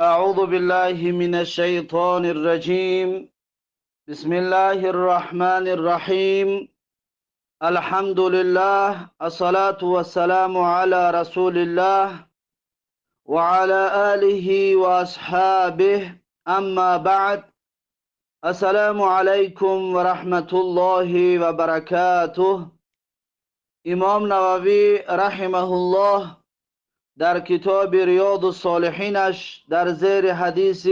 أعوذ بالله من الشيطان الرجيم. بسم الله الرحمن الرحيم. الحمد لله، الصلاة والسلام على رسول الله وعلى آله وأصحابه. أما بعد، السلام عليكم ورحمة الله وبركاته. امام نووی رحمه الله در کتاب ریاض الصالحینش در زیر حدیث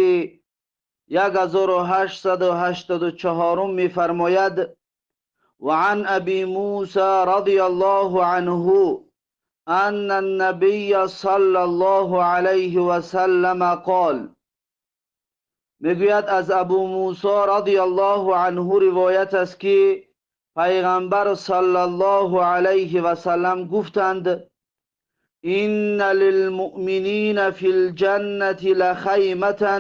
1884 می‌فرماید: و عن ابی موسی رضی الله عنه ان النبی صلی الله علیه و سلم قال، میگوید از ابو موسی رضی الله عنه روایت است که پیغمبر صلی الله علیه و سلم گفتند: این للمؤمنین فی الجنة لخیمة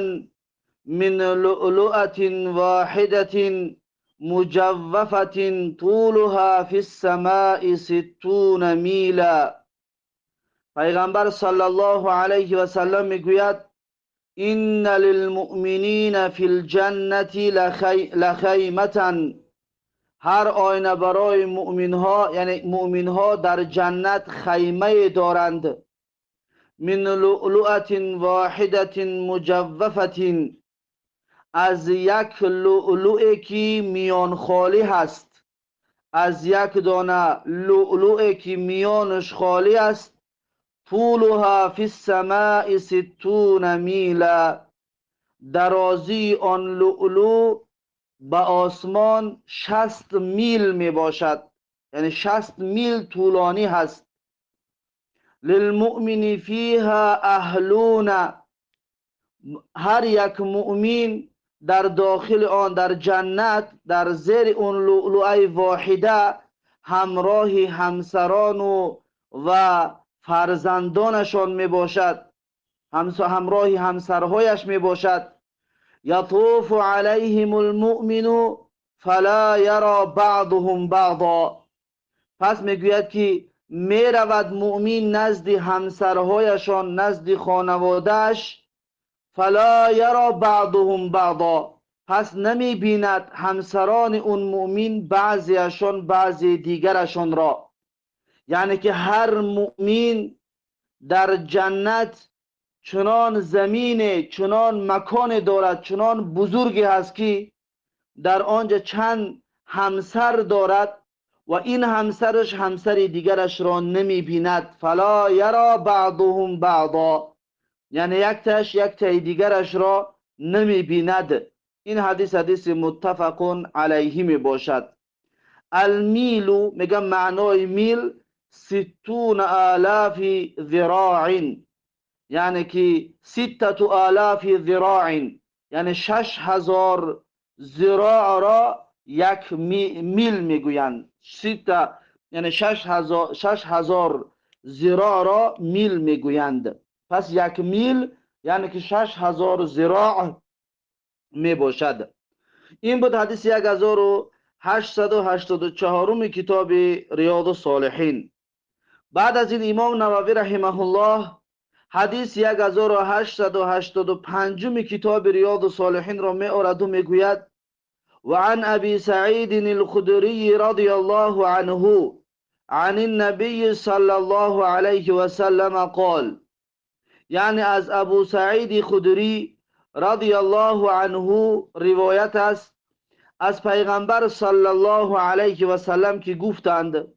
من لؤلؤة واحدة مجوفة طولها في السماء 60 میلا. پیغمبر صلی الله علیه و سلم میگوید: این للمؤمنین فی الجنة لخیمة، هر آینه برای مؤمنها، یعنی مؤمنها در جنت خیمه دارند. من لؤلؤة واحدة مجوفة، از یک لؤلؤ که میان خالی هست، از یک دانه لؤلؤ که میانش خالی است. طولها فی السماء 60 میلا، درازی آن لؤلؤ به آسمان 60 میل می باشد، یعنی 60 میل طولانی هست. للمؤمن فیها اهلون، هر یک مؤمن در داخل آن، در جنت، در زیر اون لؤلؤه واحده همراه همسران و فرزندانشان می باشد، همراه همسرهایش می باشد. یطوف علیهم المؤمن فلا یرى بعضهم بعضا، پس میگوید که می رود مؤمن نزد همسرهایشان، نزد خانوادهش. فلا یرى بعضهم بعضا، پس نمی بیند همسران اون مؤمن بعضیشان بعضی دیگرشان را. یعنی که هر مؤمن در جنت چنان زمین، چنان مکان دارد، چنان بزرگی هست که در آنجا چند همسر دارد و این همسرش همسر دیگرش را نمی بیند. فلا یرى بعضهم بعضا، یعنی یک تای دیگرش را نمی بیند. این حدیث متفق علیه می باشد. المیل، میگم معنای میل 60,000 ذراع، یعنی که 6,000 ذراع، یعنی 6,000 ذراع را یک میل میگویند. یعنی 6,000 ذراع را میل میگویند. پس یک میل یعنی که 6,000 ذراع می باشد. این بود حدیث 1884 کتاب ریاض الصالحین. بعد از این امام نووی رحمه الله حدیث 1885 کتاب ریاض الصالحین را می آورد و می گوید: و عن ابی سعید الخدری رضی الله عنه عن النبی صلی الله علیه و سلم قال، یعنی از ابو سعید خدری رضی الله عنه روایت است از پیغمبر صلی الله علیه و سلم که گفتند: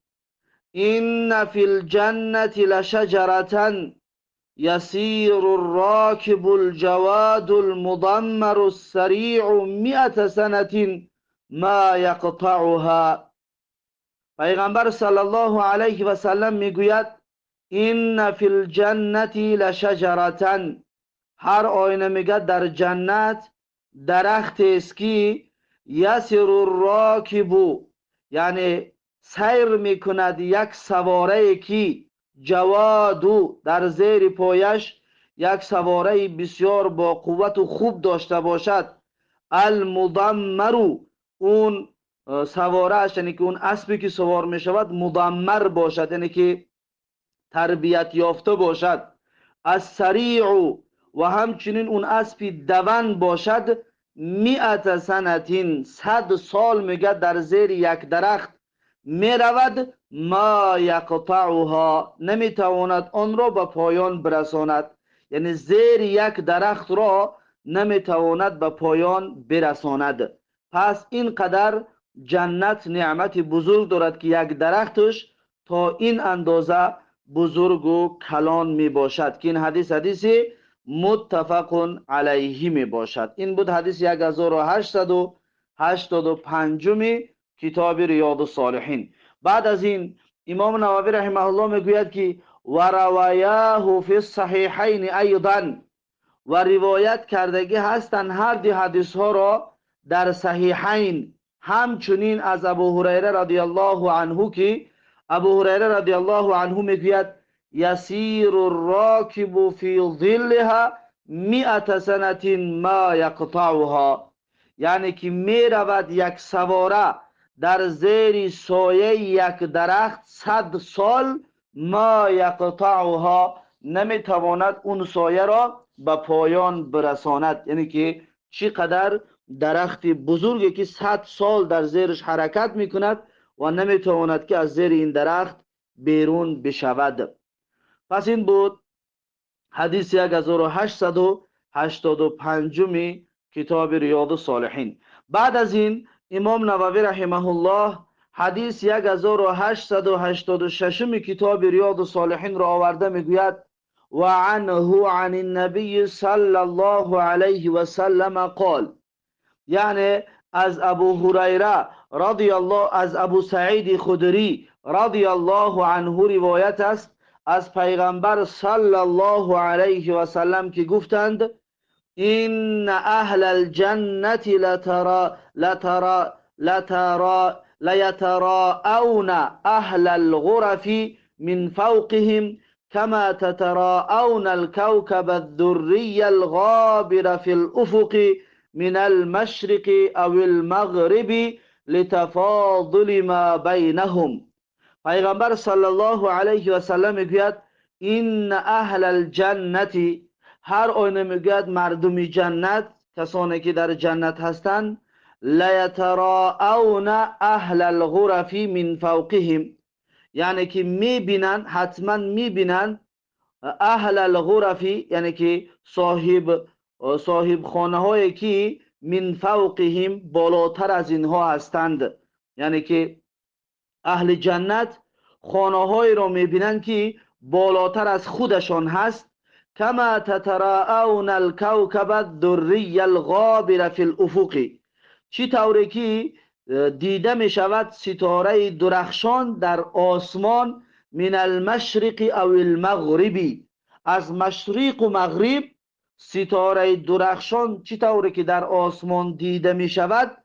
این فی الجنة لشجرة یسیر الراکب الجواد المضمر السریع 100 سنة ما یقطعها. پیغمبر صلی الله علیه و سلم میگوید: این فی الجنة لشجرة، هر آینه میگه در جنت درخت است که یسیر الراکب، یعنی سیر میکند یک سواره که جوادو، در زیر پایش یک سواره بسیار با قوت و خوب داشته باشد. المضمر، اون سوارهش، یعنی که اون اسبی که سوار میشود مضمر باشد، یعنی که تربیت یافته باشد. السریع، و همچنین اون اسبی دوان باشد 100 سنتین 100 سال میگه در زیر یک درخت میرود ما یقطعها نمیتواند آن را به پایان برساند، یعنی زیر یک درخت را نمیتواند به پایان برساند. پس اینقدر جنت نعمت بزرگ دارد که یک درختش تا این اندازه بزرگ و کلان می باشد که این حدیث متفق علیه می باشد. این بود حدیث 1885 کتاب ریاض الصالحین. بعد از این امام نووی رحمه الله میگوید که و روایاه فی الصحیحین ایضا، و روایت کردگی هستند هر دی حدیث ها را در صحیحین، همچنین از ابو هریره رضی الله عنه که ابو هریره رضی الله عنه میگوید یسیر الراکب فی ظلها 100 سنة ما یقطعها، یعنی که می رود یک سواره در زیر سایه یک درخت 100 سال ما یقطعها نمیتواند اون سایه را به پایان برساند. یعنی که چقدر درخت بزرگی که 100 سال در زیرش حرکت میکند و نمیتواند که از زیر این درخت بیرون بشود. پس این بود حدیث 1885 کتاب ریاض الصالحین. بعد از این امام نووی رحمه الله حدیث 1886 کتاب ریاض الصالحین را آورده میگوید و عنه عن النبی صلی الله علیه و سلم قال، یعنی از ابو هریره رضی الله، از ابو سعید خدری رضی الله عنه روایت است از پیغمبر صلی الله علیه و سلم که گفتند این اهل الجنة لیتراءون اهل الغرف من فوقهم كما تتراءون الكوكب الذري الغابر في الأفق من المشرق او المغرب لتفاضل ما بینهم. پیغمبر صلی الله علیه و سلم میگوید این اهل الجنة، هر آینه میگوید مردم جنت، کسانی که در جنت هستند، لیتراءون اهل الغرف من فوقهم، یعنی که میبینن، حتما میبینن اهل الغرف، یعنی که صاحب خانه هایی که من فوقهم بالاتر از اینها هستند، یعنی که اهل جنت خانه هایی را میبینند که بالاتر از خودشان هست. کما تتراءون الكوكب الذري الغابر في الافق، چی طوری که دیده می شود ستاره درخشان در آسمان، من المشرق او المغربی، از مشرق و مغرب ستاره درخشان چی طوری که در آسمان دیده می شود،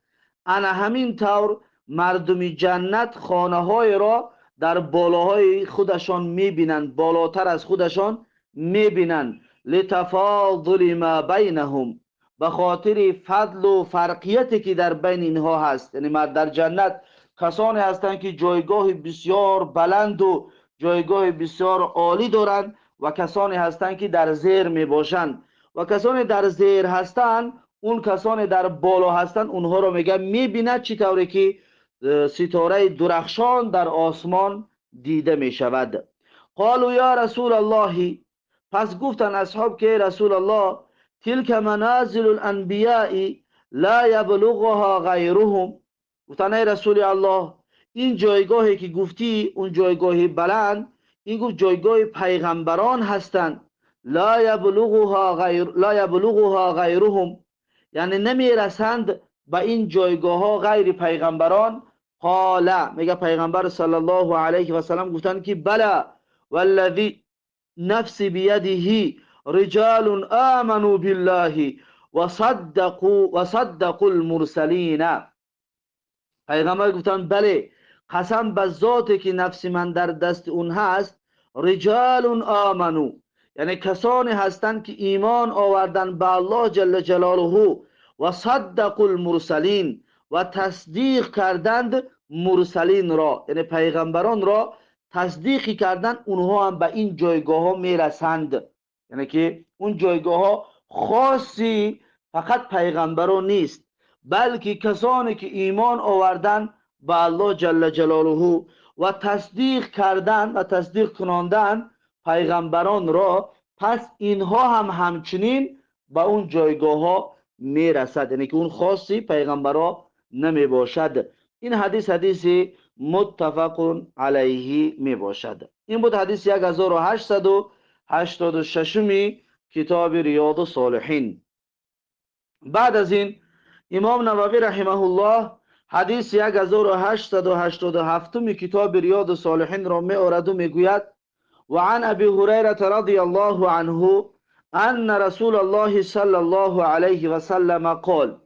انا همین طور مردم جنت خانه های را در بالاهای خودشان می بینند، بالاتر از خودشان می بینند. لتفاضل ما بینهم، به خاطر فضل و فرقیتی که در بین اینها هست. یعنی در جنت کسانی هستند که جایگاه بسیار بلند و جایگاه بسیار عالی دارند و کسانی هستند که در زیر می باشند، و کسانی در زیر هستند، اون کسانی در بالا هستند، اونها رو میگه می بیند چی طوری که ستاره درخشان در آسمان دیده می شود. قالوا یا رسول الله، پس گفتن اصحاب که رسول الله تلك منازل الانبیاء لا یبلغها غیرهم، گفتن ای رسول الله این جایگاهی که گفتی، اون جایگاه بلند، این گفت جایگاه پیغمبران هستند. لا یبلغها غیرهم، یعنی نمی رسند به این جایگاه ها غیر پیغمبران. قال، میگه پیغمبر صلی الله علیه و سلم گفتن که بلا والذی نفسی بیده رجال آمنوا بالله وصدقوا المرسلین. پیغمبر گفتن بله، قسم به ذاتی که نفس من در دست اون هست، رجال آمنو، یعنی کسانی هستند که ایمان آوردن به الله جل جلاله، و صدقوا المرسلین، و تصدیق کردند مرسلین را، یعنی پیغمبران را تصدیق کردند، اونها هم به این جایگاه ها میرسند. یعنی که اون جایگاه ها خاصی فقط پیغمبران نیست، بلکه کسانی که ایمان آوردن به الله جل جلاله و تصدیق کردن و تصدیق کناندن پیغمبران را، پس اینها هم همچنین به اون جایگاه ها می رسد. یعنی که اون خاصی پیغمبران نمی باشد. این حدیث متفق علیه می باشد. این بود حدیث 1886 کتاب ریاض الصالحین. بعد از این امام نووی رحمه الله حدیث 1887 کتاب ریاض الصالحین را می آورد و می گوید: وعن ابي هريرة رضي الله عنه ان رسول الله صلى الله عليه وسلم قال،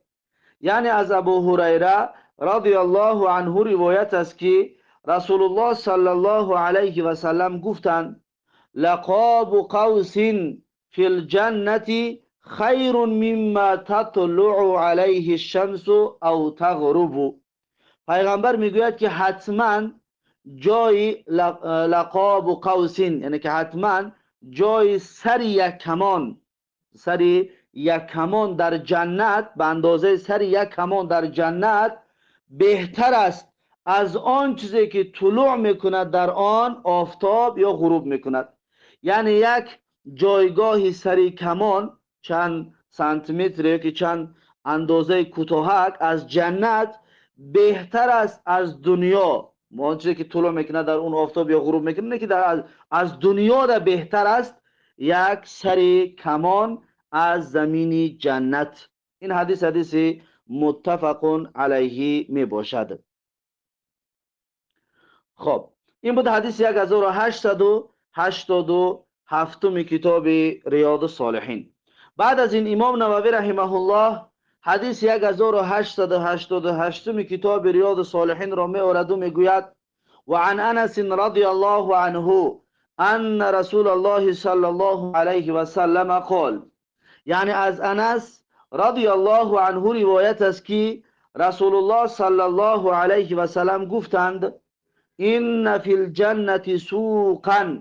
یعنی از ابو هریره رضی الله عنه روایت است که رسول الله صلی الله علیه و سلم گفتند: لقاب قوس فی الجنة خیر مما تطلع علیه الشمس او تغرب. پیغمبر میگوید که حتما جای لقاب قوسین، یعنی که حتما جای سر یک کمان در جنت، به اندازه سر یک کمان در جنت بهتر است از آن چیزی که طلوع میکند در آن آفتاب یا غروب میکند. یعنی یک جایگاه سری کمان چند سانتی متر که چند اندازه کوتاهک از جنت بهتر است از دنیا. ما چیزی که طلوع میکنه در اون آفتاب یا غروب میکنه که از دنیا دا بهتر است یک سری کمان از زمین جنت. این حدیث متفق علیه می باشد. خب این بود حدیث 1887 کتاب ریاض الصالحین. بعد از این امام نووی رحمه الله حدیث 1888 کتاب ریاض الصالحین را می آورد و می گوید: وعن انس رضی الله عنه ان رسول الله صلی الله علیه و سلم قال، یعنی از انس رضی الله عنه روایت است که رسول الله صلی الله علیه و سلم گفتند: این فی الجنة سوقا.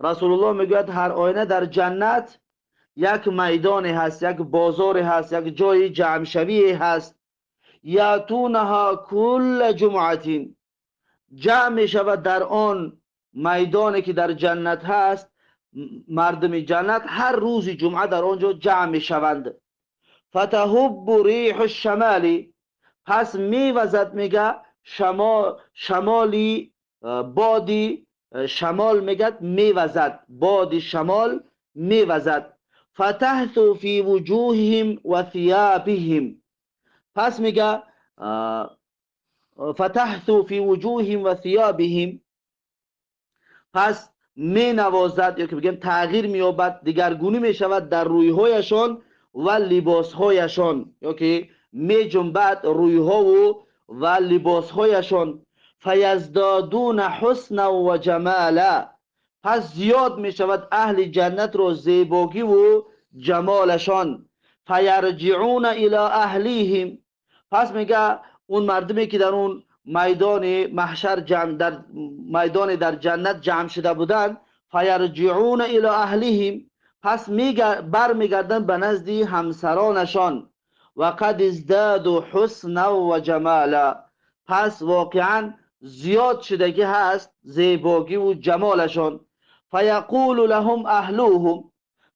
رسول الله میگوید هر آینه در جنت یک میدان هست، یک بازار هست، یک جای جمع شوی هست. یاتونها کل جمعه، جمع می شود در آن میدانی که در جنت هست مردم جنت هر روز جمعه در آنجا جمع می شوند. فتهب ریح الشمالی، پس می وزد، میگه شمالی بادی شمال، میگه می وزد، بادی شمال می وزد. فتحث فی وجوههم و ثیابهم، پس میگه فتحث فی وجوههم و ثیابهم، پس می نوازد یا که بگیم تغییر مییابد، دیگرگونی می شود در رویهایشان و لباسهایشان، یا که می جنبد رویها و لباسهایشان. فیزدادون حسنا و جمالا، پس زیاد می شود اهل جنت رو زیبایی و جمالشان. فیرجعون الی اهلیهم، پس میگه اون مردمی که در اون میدان محشر در میدان در جنت جمع شده بودند، فیرجعون الی اهلیهم، پس برمیگردن به نزد همسرانشان. و قد ازدادوا حسنا و جمالا، پس واقعا زیاد شدگی هست زیبایی و جمالشان. فیقول لهم اهلوهم،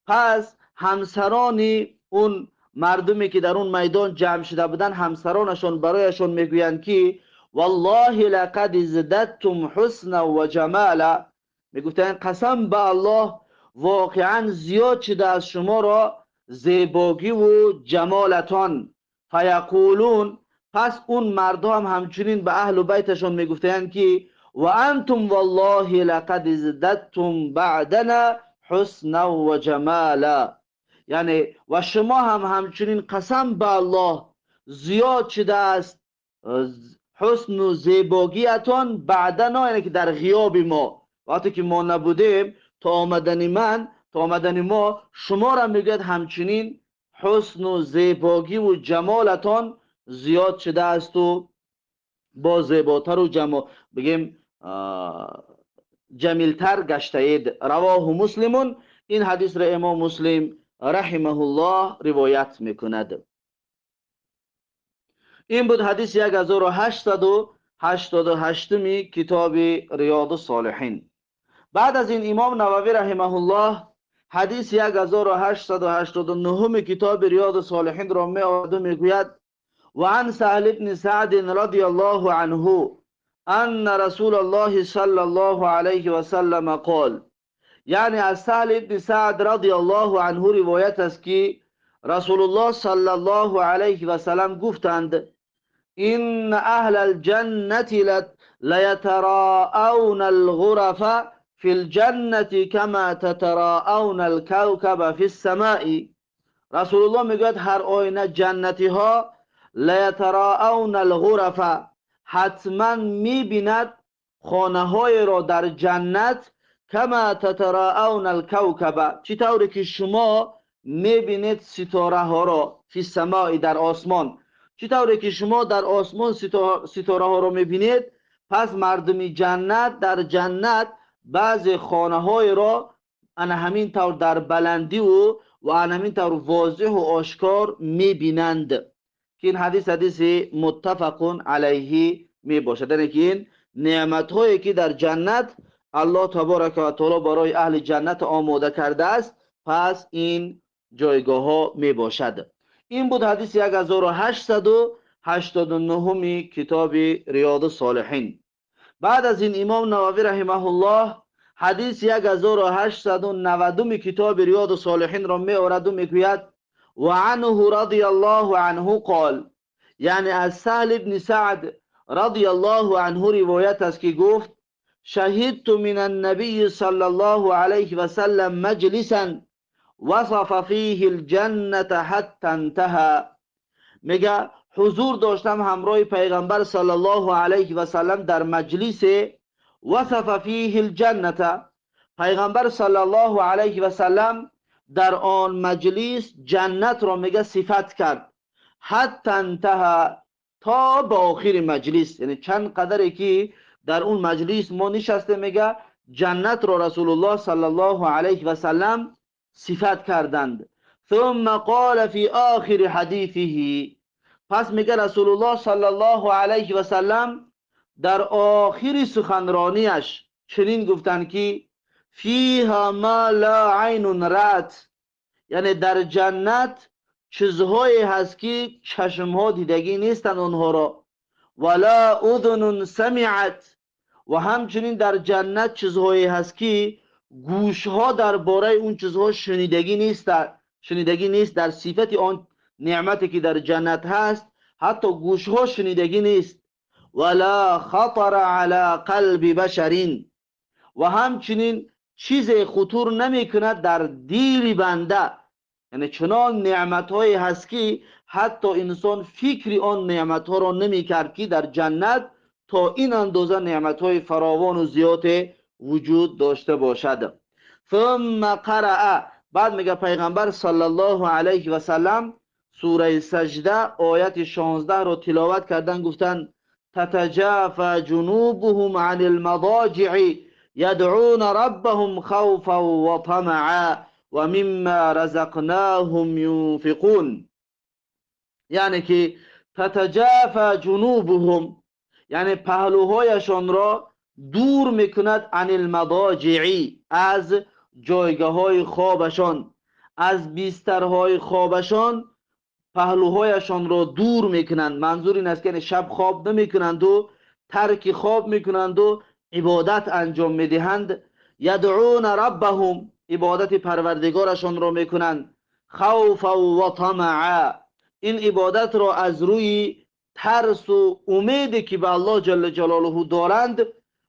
پس همسران اون مردمی که در اون میدان جمع شده بودن، همسرانشان برایشان میگویند که والله لقد ازددتم حسنا و جمالا، میگفتند قسم به الله واقعا زیاد شده از شما را زیبایی و جمالتان. فیقولون، پس اون مردم هم همچنین به اهل بیتشان میگفتند که و انتم والله لقد ازددتم بعدنا حسنا و جمالا، یعنی و شما هم همچنین قسم به الله زیاد شده است حسن و زیباییتان بعدنا، یعنی که در غیاب ما، وقتی که ما نبودیم تا آمدن ما شما را میگوید همچنین حسن و زیبایی و جمالتان زیاد شده است و با زیباتر و بگیم جمیلتر گشته اید. رواه مسلم، این حدیث را امام مسلم رحمه الله روایت میکند. این بود حدیث 1888 کتاب ریاض الصالحین. بعد از این امام نووی رحمه الله حدیث 1889 کتاب ریاض الصالحین را می میگوید: وعن سهل بن سعد رضی الله عنه ان رسول الله صلی الله علیه و سلم قال، یعنی از سهل بن سعد رضی الله عنه روایت است که رسول الله صلی الله علیه و سلم گفتند: این اهل الجنة لیتراءون الغرف فی الجنة کما تتراءون الكوكب فی السماء. رسول الله میگوید هر آینه جنتی ها لیتراءون الغرف، حتما میبیند خانه های را در جنت، کما تتراءون الكوكب، چطوری که شما میبینید ستاره ها را، فی السماء، در آسمان، چطوری که شما در آسمان ستاره ها را میبینید، پس مردم جنت در جنت بعض خانه های را انا همین طور در بلندی و همین طور واضح و آشکار میبینند. که این حدیث متفق علیه می باشد، یعنی که این نعمت هایی که در جنت الله تبارک و تعالی برای اهل جنت آماده کرده است، پس این جایگاه ها می باشد. این بود حدیث 1889 کتاب ریاض الصالحین. بعد از این امام نووی رحمه الله حدیث 1890 کتاب ریاض الصالحین را می آورد و میگوید: و عنه رضی الله عنه قال، یعنی از سهل بن سعد رضی الله عنه روایت است که گفت: شهدت من النبی صلی الله علیه و سلم مجلسا وصف فیه الجنة حتی انتهى. میگه حضور داشتم همراه پیغمبر صلی الله علیه و سلم در مجلس وصف فیه الجنة، پیغمبر صلی الله علیه و سلم در آن مجلس جنت را میگه صفت کرد، حتی انتهى، تا به آخر مجلس، یعنی چند قدری که در اون مجلس ما نشسته، میگه جنت را رسول الله صلی الله علیه و سلم صفت کردند. ثم قال فی آخر حدیثه، پس میگه رسول الله صلی الله علیه و سلم در آخر سخنرانیش چنین گفتند که فیها ما لا عین رأت، یعنی در جنت چیزهایی هست که چشمها دیدگی نیستند اونها را، ولا اذن سمعت، و همچنین در جنت چیزهایی هست که گوشها درباره اون چیزها شنیدگی نیست، در صفت آن نعمتی که در جنت هست حتی گوشها شنیدگی نیست. ولا خطر علی قلب بشرین، و همچنین چیز خطور نمی کند در دل بنده، یعنی چنان نعمت های هست که حتی انسان فکری آن نعمت ها را نمی کرد که در جنت تا این اندازه نعمت های فراوان و زیاد وجود داشته باشد. ثم قرأ، بعد میگه پیغمبر صلی الله علیه و سلم سوره سجده آیت 16 را تلاوت کردن، گفتن: تتجافى جنوبهم عن المضاجع يدعون ربهم خوفا وطمعا ومما رزقناهم ينفقون. یعنی که تتجافى جنوبهم، یعنی پهلوهایشان را دور میکند، عن المضاجع، از جایگاه های خوابشان، از بیسترهای خوابشان پهلوهایشان را دور میکنند. منظور این است که شب خواب نمیکنند و ترک خواب میکنند و عبادت انجام میدهند. یدعون ربهم، عبادت پروردگارشان را میکنند. خوفا و طمعا، این عبادت را از روی ترس و امیدی که به الله جل جلاله دارند،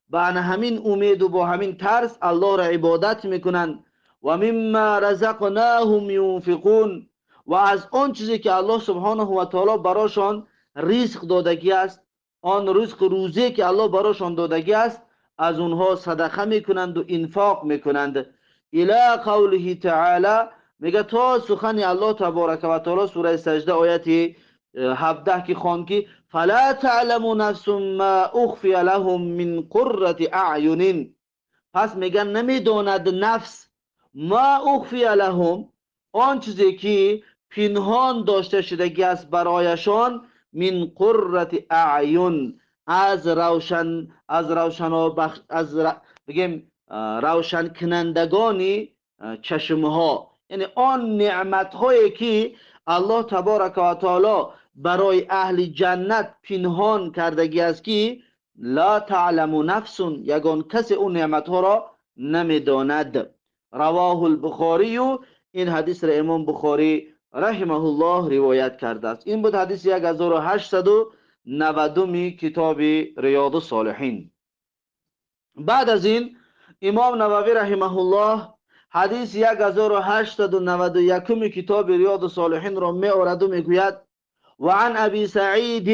با همین امید و با همین ترس الله را عبادت میکنند. و مما رزقناهم ينفقون، و از آن چیزی که الله سبحانه و تعالی براشان رزق دادگی است، آن رزق روزی که الله براشان دادگی است، از اونها صدقه میکنند و انفاق میکنند. الی قوله تعالی، میگه تا سخن الله تبارک و تعالی سوره سجده آیت 17 که خوان که فلا تعلم نفس ما اخفی لهم من قرة اعین، پس میگن نمیداند نفس ما اخفی لهم، آن چیزی که پنهان داشته شدگی است برایشان، من قرة اعین، از بگیم روشن کنندگانی چشمها، یعنی آن نعمت هایی که الله تبارک و تعالی برای اهل جنت پنهان کردگی است که لا تعلم نفس، یگان کسی اون نعمت ها را نمیداند. رواه البخاری، این حدیث را امام بخاری رحمه الله روایت کرده است. این بود حدیث 1890 کتاب ریاض الصالحین. بعد از این امام نووی رحمه الله حدیث 1891 کتاب ریاض الصالحین را می آورد و میگوید: و عن ابی سعید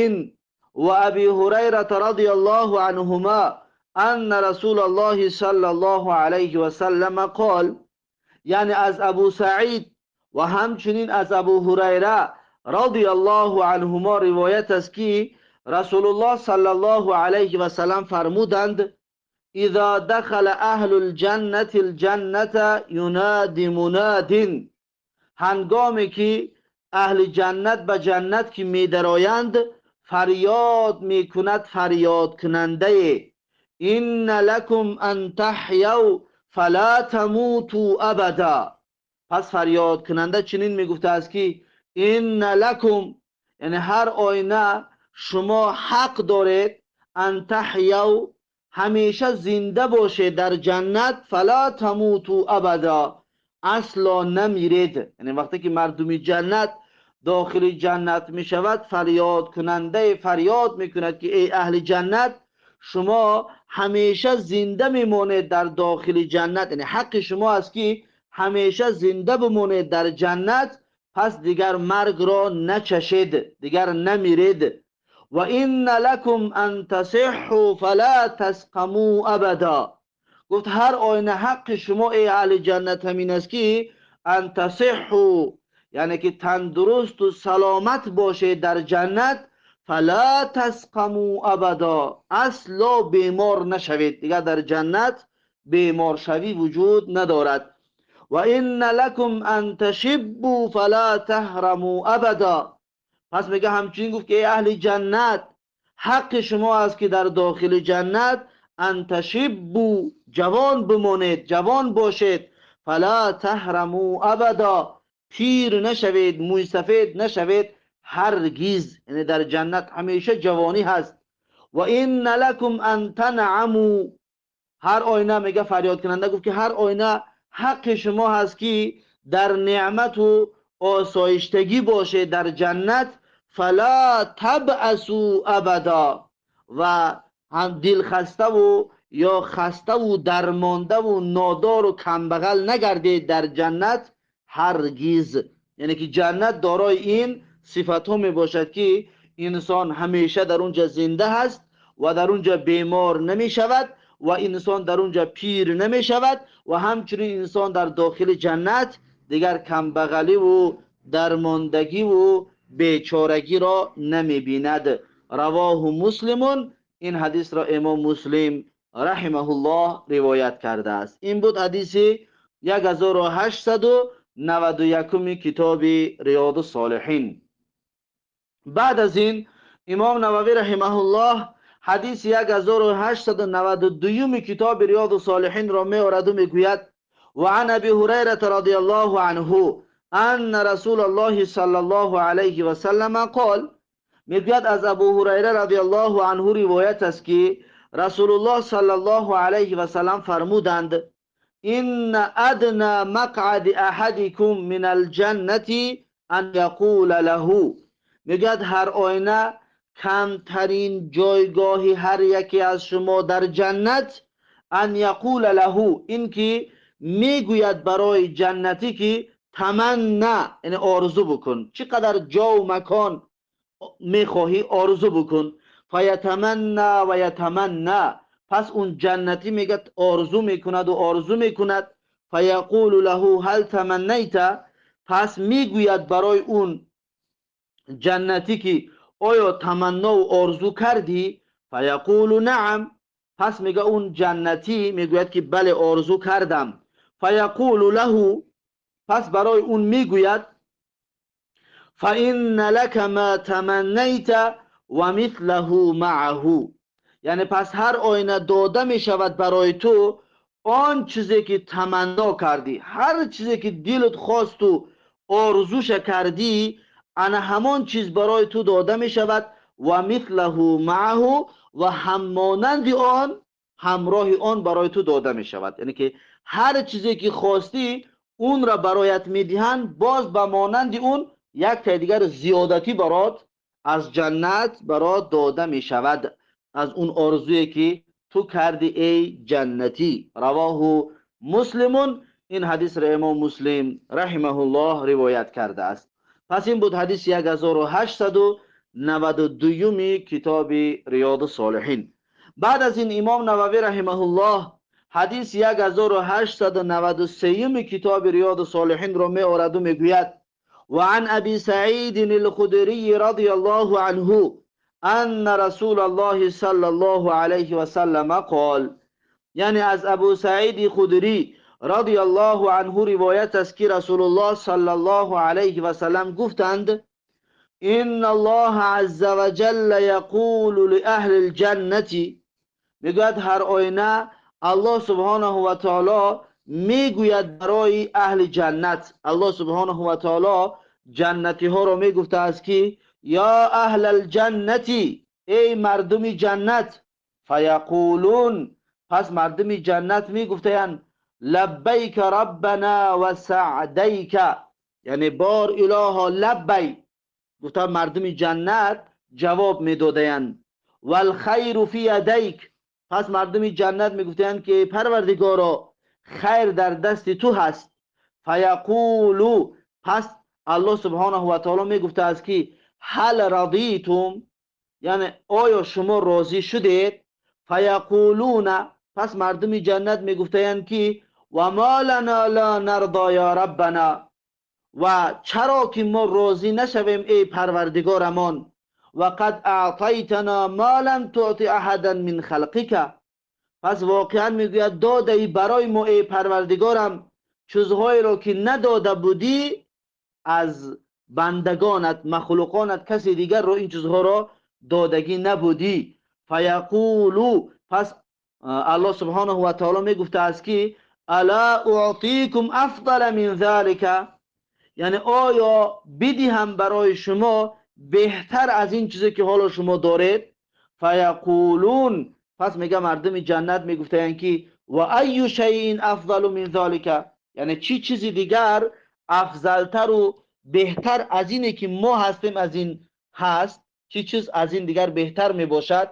و ابی هریره رضی الله عنهما ان رسول الله صلی الله علیه و سلم قال، یعنی از ابو سعید و همچنین از ابو هریره رضی الله عنهما روایت است که رسول الله صلی الله علیه و سلم فرمودند: اذا دخل اهل الجنة الجنة ینادی مناد، هنگامی که اهل جنت به جنت که می درآیند فریاد می کند فریاد کننده: این لکم ان تحیوا فلا تموتوا ابدا. پس فریاد کننده چنین می گفته است که این لکم، یعنی هر آینه شما حق دارید، ان تحیوا، همیشه زنده باشه در جنت، فلا تموتوا ابدا، اصلا نمیرید. یعنی وقتی که مردم جنت داخل جنت می شود فریاد کننده فریاد می کند که ای اهل جنت، شما همیشه زنده میمونید در داخل جنت، یعنی حق شما است که همیشه زنده بمونید در جنت، پس دیگر مرگ را نچشید، دیگر نمیرید. و این لکم ان تصحوا فلا تسقموا ابدا. گفت هر آینه حق شما ای اهل جنت همین است که ان تصحوا، یعنی که تندرست و سلامت باشه در جنت، فلا تسقموا ابدا، اصلا بیمار نشوید، دیگر در جنت بیمار شوی وجود ندارد. و این لکم ان تشبوا فلا تهرموا ابدا. پس میگه همچنین گفت که ای اهل جنت حق شما است که در داخل جنت ان تشبوا، جوان بمانید، جوان باشید، فلا تهرموا ابدا، پیر نشوید، موی سفید نشوید هرگز، یعنی در جنت همیشه جوانی هست. و این لکم ان تنعموا، هر آینه میگه فریاد کننده گفت که هر آینه حق شما هست که در نعمت و آسایشتگی باشه در جنت، فلا تبعثوا ابدا، و هم دل خسته و یا خسته و درمانده و نادار و کمبغل نگردید در جنت هرگز. یعنی که جنت دارای این صفت ها می باشد که انسان همیشه در اونجا زنده هست و در اونجا بیمار نمی شود و انسان در اونجا پیر نمی شود و همچنین انسان در داخل جنت دیگر کمبغلی و درماندگی و بیچارگی را نمی بیند. رواه مسلمون، این حدیث را امام مسلم رحمه الله روایت کرده است. این بود حدیث 1891 کتاب ریاض الصالحین. بعد از این امام نووی رحمه الله حدیث 1892 کتاب ریاض الصالحین را می آورد و میگوید: و عن ابی هریره رضی الله عنه ان رسول الله صلی الله علیه و سلم قال، میگوید از ابو هریره رضی الله عنه روایت است که رسول الله صلی الله علیه و سلم فرمودند: ان ادنى مقعد احدكم من الجنه ان یقول له، میگوید هر آینه کمترین جایگاهی هر یکی از شما در جنت، ان یقول له، این که میگوید برای جنتی که تمنا، یعنی آرزو بکن، چقدر جا و مکان میخواهی آرزو بکن، فیتمنا و یتمنا، پس اون جنتی میگه آرزو میکند و آرزو میکند، فیقول له هل تمنیت، پس میگوید برای اون جنتی که آیا تمنا و آرزو کردی؟ فیقول نعم، پس میگه اون جنتی میگوید که بله آرزو کردم. فیقول له، پس برای اون میگوید فإن لك ما تمنیت و مثله معه، یعنی پس هر آینه داده می شود برای تو آن چیزی که تمنا کردی، هر چیزی که دلت خواست و آرزوش کردی، انا همان چیز برای تو داده می شود و مثله معه، و همانند آن، همراه آن برای تو داده می شود. یعنی که هر چیزی که خواستی اون را برایت میدهند، باز به مانند اون یک تا دیگر زیادتی برات از جنت برات داده می شود، از اون آرزویی که تو کردی ای جنتی. رواه مسلمون، این حدیث را امام مسلم رحمه الله روایت کرده است. پس این بود حدیث 1892 کتاب ریاض الصالحین. بعد از این امام نووی رحمه الله حدیث 1893 کتاب ریاض الصالحین را می آورد و میگوید وعن ابي سعيد الخدري رضي الله عنه ان رسول الله صلى الله عليه وسلم قال، یعنی از ابو سعید خدری رضی الله عنه روایت است که رسول الله صلی الله علیه و سلم گفتند ان الله عز وجل یقول لأهل الجنة، میگوید هر آینه الله سبحانه و تعالی میگوید برای اهل جنت، الله سبحانه و تعالی جنتی ها رو میگفته است که یا اهل الجنتی، ای مردم جنت، فیقولون، پس مردم جنت میگفتند لبیک ربنا و سعدیک، یعنی بار اله لبی، گفته مردم جنت جواب میدادند والخیر فی یدیک، پس مردم جنت میگفتند که پروردگارا خیر در دست تو هست. فیقولو، پس الله سبحانه و تعالی میگفته است که هل رضیتم، یعنی آیا شما راضی شدید؟ فیقولون، پس مردم جنت میگفتند که و ما لنا لا نرضى یا ربنا، و چرا که ما راضی نشویم ای پروردگارمان، و قد اعطیتنا ما لم تعطی احدا من خلقک، پس واقعا میگوید داده برای ما ای پروردگارم چیزهایی را که نداده بودی از بندگانت، مخلوقانت، کسی دیگر رو این چیزها را دادگی نبودی. فیقولو، پس الله سبحانه و تعالی میگفته است که الا اعطیکم افضل من ذلك، یعنی آیا بدهم برای شما بهتر از این چیزی که حالا شما دارید؟ فیقولون، پس میگه مردم جنت میگفتند که و ای شیء افضل من ذلك، یعنی چی چیزی دیگر افضلتر و بهتر از اینه که ما هستیم از این هست، چی چیز از این دیگر بهتر میباشد؟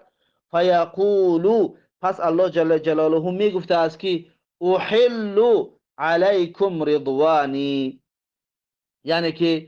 فیقولو، پس الله جل جلاله میگفته است که احل علیکم رضوانی، یعنی که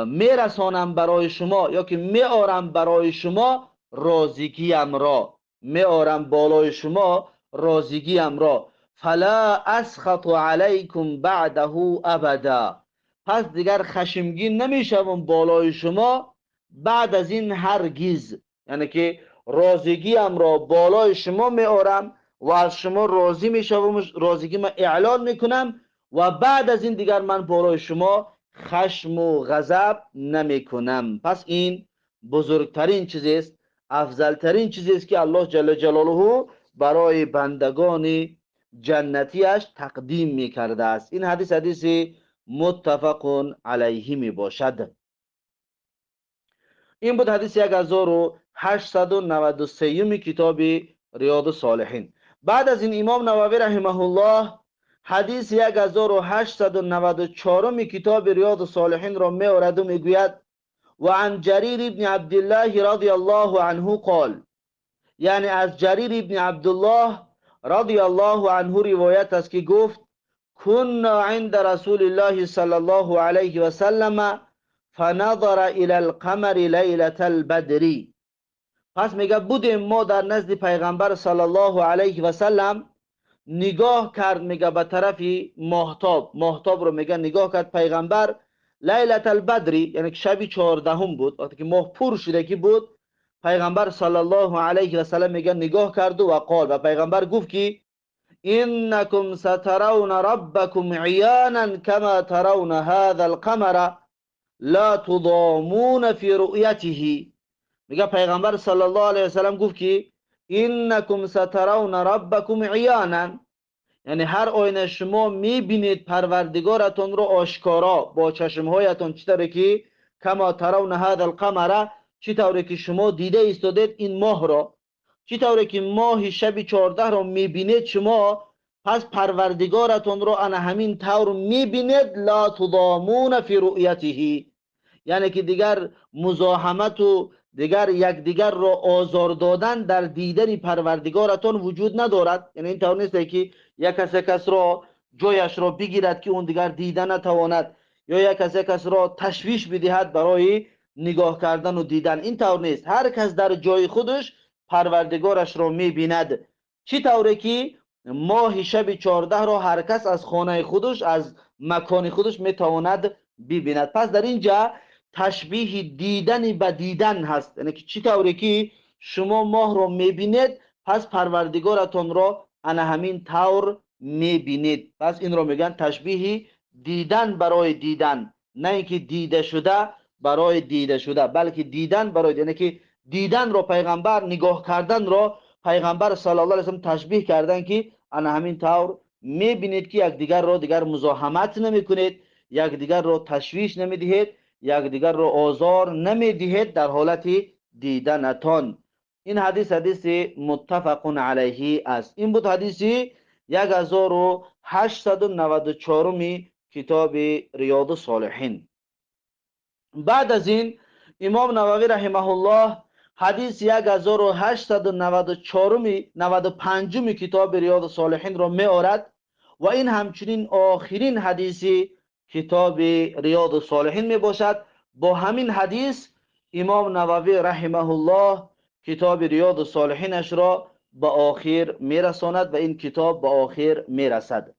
میرسانم برای شما یا که میارم برای شما رازگیم را، میارم بالای شما رازگیم را. فلا اسخط علیکم بعده ابدا، پس دیگر خشمگین نمیشوم بالای شما بعد از این هرگز، یعنی که رازگیم را بالای شما میارم و از شما راضی میشوم، رازگی ما اعلان میکنم و بعد از این دیگر من بالای شما خشم و غضب نمی کنم. پس این بزرگترین چیزی است، افضلترین چیزی است که الله جل جلاله برای بندگان جنتیش تقدیم می کرده است. این حدیث حدیث متفق علیه می باشد. این بود حدیث 1893 کتاب ریاض الصالحین. بعد از این امام نووی رحمه الله حدیث 1894 کتاب ریاض الصالحین را می آورد و میگوید و عن جریر ابن عبدالله رضی الله عنه قال، یعنی از جریر ابن عبدالله رضی الله عنه روایت است که گفت كنا عند رسول الله صلی الله علیه و سلم فنظر الى القمر لیلة البدر، پس میگه بودیم ما در نزد پیغمبر صلی الله علیه و سلم، نگاه کرد میگه به طرف ماهتاب، ماهتاب رو میگه نگاه کرد پیغمبر لیلة البدری، یعنی که شب 14 بود، وقتی که ماه پر شده که بود، پیغمبر صلی الله علیه و سلم میگه نگاه کرد و قال، و پیغمبر گفت که انکم سترون ربکم عیانا کما ترون هذا القمر لا تضامون فی رؤیته. میگه پیغمبر صلی الله علیه و سلم گفت که انکم سترون ربکم عیانا، یعنی هر آینه شما میبینید پروردگارتون رو آشکارا با چشمهایتون، چطوره که کما ترون هذا القمر، چطوره که شما دیده ایستادید این ماه را، چطوره که ماه شب 14 را میبینید شما، پس پروردگارتون رو انا همین طور میبینید. لا تضامون فی رؤیته، یعنی که دیگر مزاحمت و دیگر یکدیگر را آزار دادن در دیدن پروردگارتان وجود ندارد. یعنی این طور نیست که یک کس را جایش را بگیرد که اون دیگر دیدن نتواند، یا یک کس را تشویش بدهد برای نگاه کردن و دیدن. این طور نیست، هر کس در جای خودش پروردگارش را میبیند. چی طوره که ماه شب 14 را هر کس از خانه خودش، از مکان خودش میتواند ببیند. پس در اینجا تشبیه دیدن به دیدن هست، یعنی که چی طوری که شما ماه رو میبینید پس پروردگارتون رو انا همین طور میبینید. پس این رو میگن تشبیه دیدن برای دیدن، نه اینکه دیده شده برای دیده شده، بلکه دیدن برای، یعنی که دیدن رو پیغمبر، نگاه کردن رو پیغمبر صلی الله علیه و سلم تشبیه کردن که انا همین طور میبینید که یکدیگر رو دیگر مزاحمت نمیکنید، یکدیگر رو تشویش نمیدهید، یکدیگر رو آزار نمیدهید در حالت دیدنتان. این حدیث متفق علیه است. این بود حدیث 1894 کتاب ریاض الصالحین. بعد از این امام نووی رحمه الله حدیث 1895 کتاب ریاض الصالحین را می آورد و این همچنین آخرین حدیث کتاب ریاض الصالحین می باشد. با همین حدیث امام نووی رحمه الله کتاب ریاض الصالحینش را به آخر می رساند و این کتاب به آخر می رسد.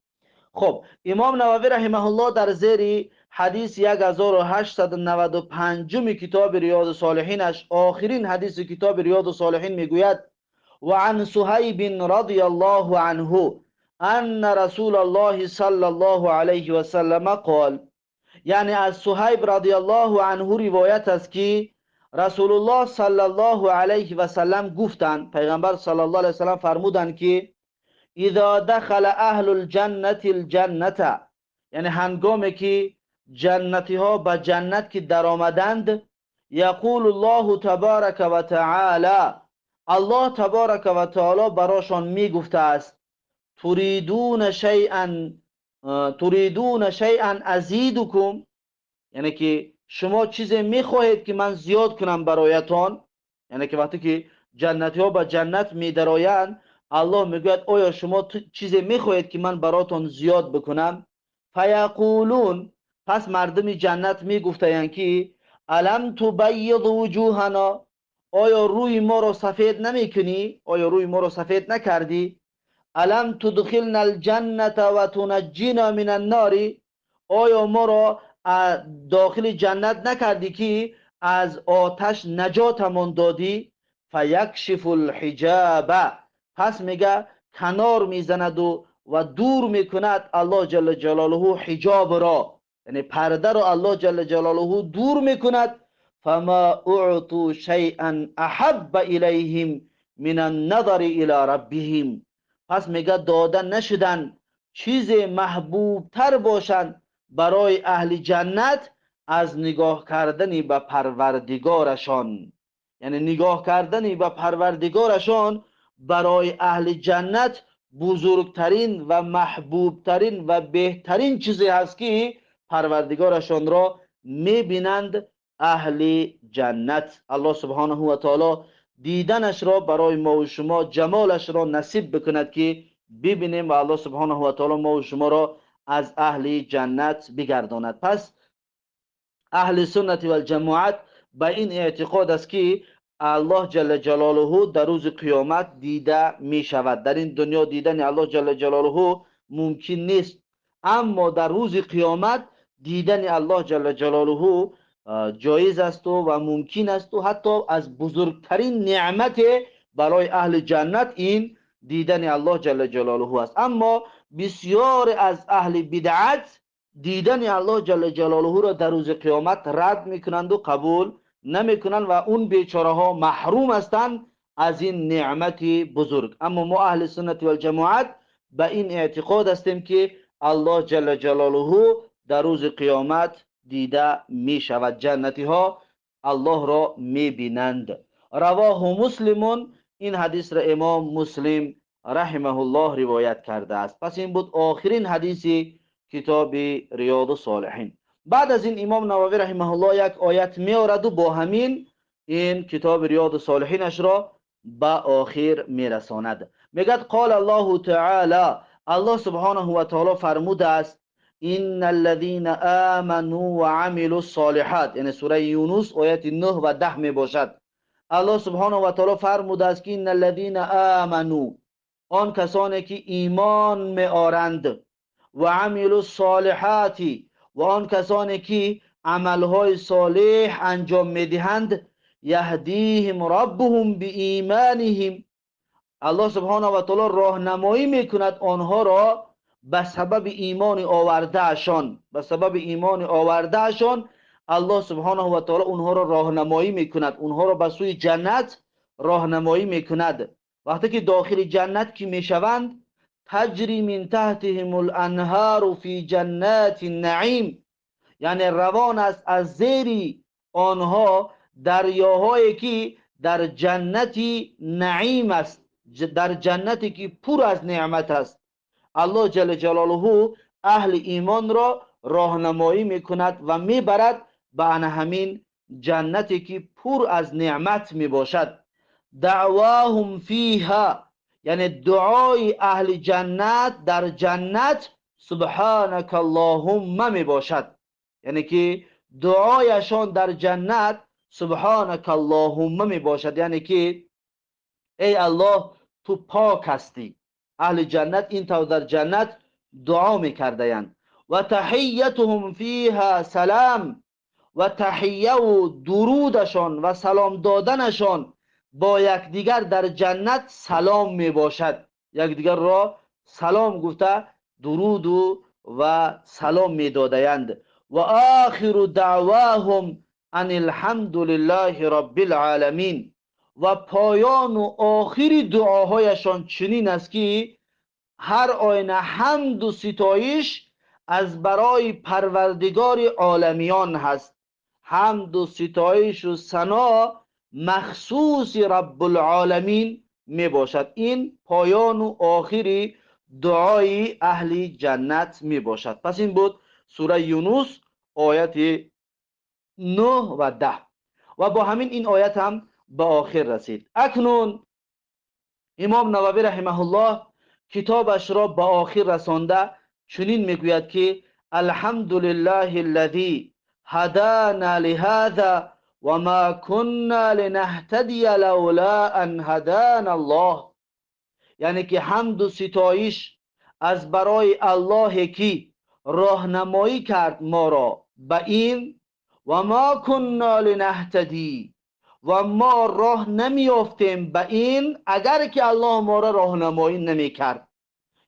خب امام نووی رحمه الله در زیر حدیث 1895 کتاب ریاض الصالحینش، آخرین حدیث کتاب ریاض الصالحین میگوید: و عن صهیب رضی الله عنه ان رسول الله صلی الله علیه و سلم قال، یعنی از صهیب رضی الله عنه روایت است که رسول الله صلی الله علیه و سلم گفتند، پیغمبر صلی الله علیه و سلم فرمودند که اذا دخل اهل الجنة الجنة، یعنی هنگامی که جنتی ها به جنت که در آمدند، یقول الله تبارک و تعالی، الله تبارک و تعالی براشان می گفته است: تريدون شیئا ازیدکم، یعنی که شما چیزی میخواهید که من زیاد کنم برایتان. یعنی که وقتی که جنتی ها به جنت می درآیند، الله میگوید آیا شما چیزی میخواهید که من براتون زیاد بکنم؟ فیقولون، پس مردم جنت میگفتند که الم تبیض وجوهنا، آیا روی ما رو سفید نمیکنی؟ آیا روی ما رو سفید نکردی؟ الم تدخلنا الجنة و تنجینا من النار، آیا ما رو داخل جنت نکردی که از آتش نجاتمون دادی؟ فیکشف الحجاب، پس میگه کنار میزند و دور میکند الله جل جلاله حجاب را، یعنی پرده را الله جل جلاله دور میکند. فما اعطوا شیئا احب الیهم من النظر الی ربهم، پس میگه داده نشدن چیز محبوب تر باشند برای اهل جنت از نگاه کردنی به پروردگارشان. یعنی نگاه کردنی به پروردگارشان برای اهل جنت بزرگترین و محبوبترین و بهترین چیزی هست که پروردگارشان را میبینند اهل جنت. الله سبحانه و تعالی دیدنش را برای ما و شما، جمالش را نصیب بکند که ببینیم و الله سبحانه و تعالی ما و شما را از اهل جنت بگرداند. پس اهل سنت و الجماعت به این اعتقاد است که الله جل جلاله در روز قیامت دیده می شود. در این دنیا دیدن الله جل جلاله ممکن نیست، اما در روز قیامت دیدن الله جل جلاله جایز است و ممکن است و حتی از بزرگترین نعمت برای اهل جنت این دیدن الله جل جلاله است. اما بسیار از اهل بدعت دیدن الله جل جلاله را در روز قیامت رد میکنند و قبول نمیکنند و اون بیچاره ها محروم هستند از این نعمت بزرگ. اما ما اهل سنت و الجماعت به این اعتقاد هستیم که الله جل جلاله در روز قیامت دیده می شود. جنتی ها الله را می بینند. رواه مسلمون، این حدیث را امام مسلم رحمه الله روایت کرده است. پس این بود آخرین حدیث کتاب ریاض الصالحین. بعد از این امام نووی رحمه الله یک آیت می آورد و با همین این کتاب ریاض الصالحینش را به آخر می رساند. میگد قال الله تعالی، الله سبحانه و تعالی فرموده است ان الذين آمنوا وعملوا الصالحات، یعنی سوره یونس آیت 9 و 10 می باشد. الله سبحانه و تعالی فرموده است که ان الذين آمنوا، آن کسانی که ایمان می آرند، و عملوا الصالحات، و آن کسانی که عملهای صالح انجام می دهند، یهدیهم ربهم بایمانهم، الله سبحانه و تعالی راهنمایی میکند آنها را به سبب ایمان آوردهشان. به سبب ایمان آوردهشان الله سبحانه و تعالی اونها را راهنمایی میکند، اونها را به سوی جنت راهنمایی میکند. وقتی که داخل جنت که میشوند، تجری من تحتهم الانهار فی جنات النعیم، یعنی روان است از زیر آنها دریاهایی که در جنتی نعیم است، در جنتی که پر از نعمت است. الله جل جلاله اهل ایمان را راهنمایی میکند و میبرد به همین جنتی که پر از نعمت میباشد. دعواهم فیها، یعنی دعای اهل جنت در جنت سبحانك اللهم میباشد، یعنی که دعایشان در جنت سبحانك اللهم میباشد، یعنی که ای الله تو پاک هستی. اهل جنت این طور در جنت دعا میکردند. و تحیتهم فیها سلام، و تحیه و درودشان و سلام دادنشان با یکدیگر در جنت سلام میباشد. یکدیگر را سلام گفته درود و سلام میدادند. و آخر دعواهم ان الحمد لله رب العالمین، و پایان و آخری دعاهایشان چنین است که هر آینه حمد و ستایش از برای پروردگار عالمیان هست. حمد و ستایش و ثنا مخصوص رب العالمین می باشد. این پایان و آخری دعای اهل جنت می باشد. پس این بود سوره یونس آیت 9 و 10 و با همین این آیت هم به آخر رسید. اکنون امام نووی رحمه الله کتابش را به آخر رسانده چنین میگوید که الحمد لله الذی هدانا لهذا و ما كنا لنهتدی لولا ان هدانا الله، یعنی که حمد و ستایش از برای الله که راهنمایی کرد ما را به این، و ما كنا لنهتدی، و ما راه نمیافتیم به این اگر که الله ما را راهنمایی نمی کرد.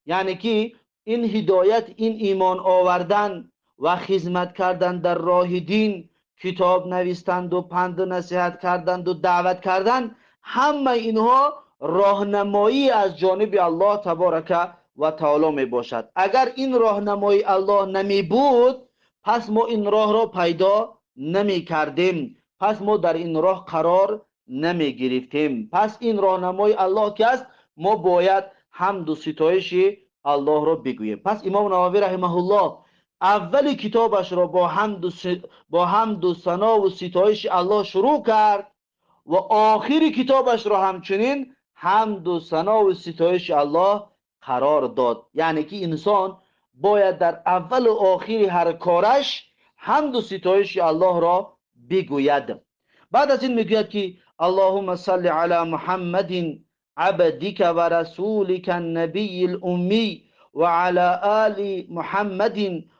یعنی که این هدایت، این ایمان آوردن و خدمت کردن در راه دین، کتاب نوشتند و پند و نصیحت کردند و دعوت کردند، همه اینها راهنمایی از جانب الله تبارک و تعالی می باشد. اگر این راهنمایی الله نمی بود، پس ما این راه را پیدا نمی کردیم، پس ما در این راه قرار نمی گرفتیم. پس این راهنمای الله که است، ما باید حمد و ستایش الله را بگوییم. پس امام نووی رحمه الله اول کتابش را با حمد و ثنا و ستایش الله شروع کرد و آخر کتابش را همچنین حمد و ثنا و ستایش الله قرار داد. یعنی که انسان باید در اول و آخر هر کارش حمد و ستایش الله را بگوید. بعد از این میگوید که اللهم صل علی محمد عبدك و رسولك النبی الامی و علی آل محمد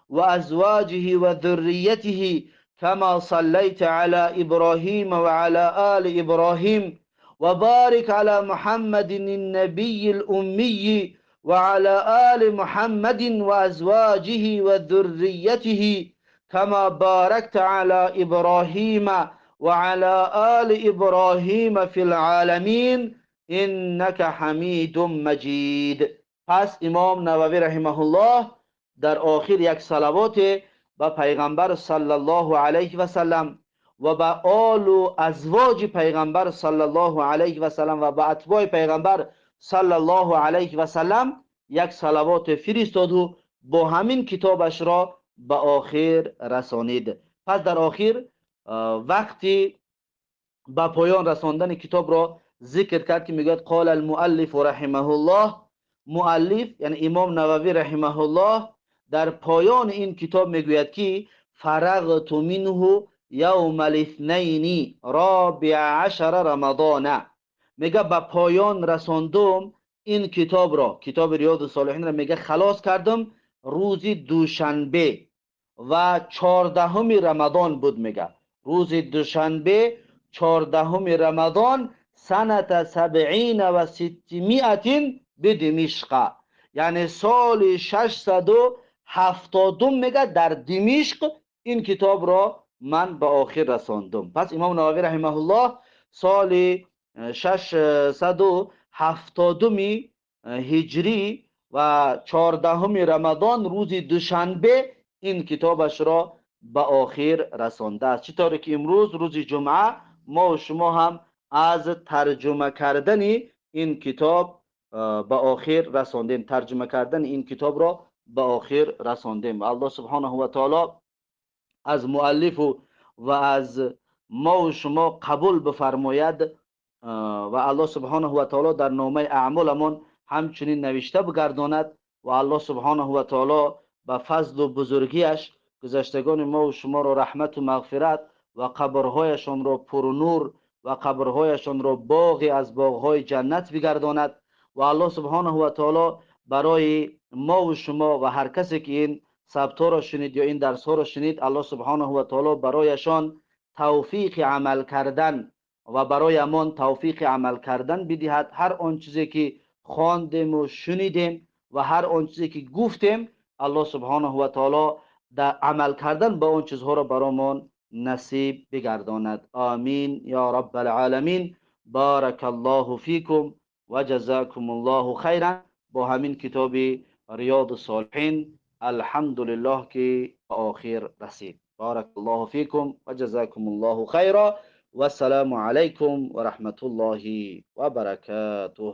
و ازواجه و ذریته كما صليت على ابراهیم و علی آل ابراهیم وبارك على محمد النبي الأمي وعلى آل محمد وأزواجه وذريته كما باركت على إبراهيم وعلى آل إبراهيم في العالمين إنك حميد مجيد. پس امام نووی رحمه الله در آخر یک صلوات به پیغمبر صلی الله علیه و سلم و به آل و ازواج پیغمبر صلی الله علیه و سلم و به اتباع پیغمبر صلی الله علیه و سلم یک صلوات فرستاد و با همین کتابش را به آخر رسانید. پس در آخر وقتی به پایان رساندن کتاب را ذکر کرد که میگوید قال المؤلف رحمه الله، مؤلف یعنی امام نووی رحمه الله در پایان این کتاب میگوید که فرغت منه یوم الاثنین رابع عشر رمضان، میگه به پایان رساندم این کتاب را، کتاب ریاض الصالحین را میگه خلاص کردم روز دوشنبه و 14 رمضان بود. میگه روز دوشنبه 14 رمضان سنت 70 و 600 بدمشق، یعنی سال 670 میگه در دمشق این کتاب را من به آخر رساندم. پس امام نووی رحمه الله سال 670 هجری و 14 رمضان روز دوشنبه این کتابش را به آخر رسانده است. چطوری که امروز روز جمعه ما و شما هم از ترجمه کردن این کتاب به آخر رساندیم، ترجمه کردن این کتاب را به آخر رساندیم. الله سبحانه و تعالی از مؤلف و از ما و شما قبول بفرماید و الله سبحانه و تعالی در نامه اعمالمون همچنین نوشته بگرداند و الله سبحانه و تعالی به فضل و بزرگیش گذشتگان ما و شما را رحمت و مغفرت و قبرهایشان را پرنور و قبرهایشان را باغی از باغهای جنت بگرداند و الله سبحانه و تعالی برای ما و شما و هر کسی که این ثبت را شنید یا این درس ها را شنید، الله سبحانه و تعالی برایشان توفیق عمل کردن و برای امان توفیق عمل کردن بدهد. هر آن چیزی که خواندیم و شنیدیم و هر آن چیزی که گفتیم الله سبحانه و تعالی در عمل کردن به آن چیزها را برامون نصیب بگرداند. آمین یا رب العالمین. بارک الله فیکم و جزاکم الله خیرا. با همین کتاب ریاض الصالحین الحمدلله که آخر رسید. بارک الله فیکم و جزاکم الله خیرا و السلام علیکم و رحمت الله و برکاته.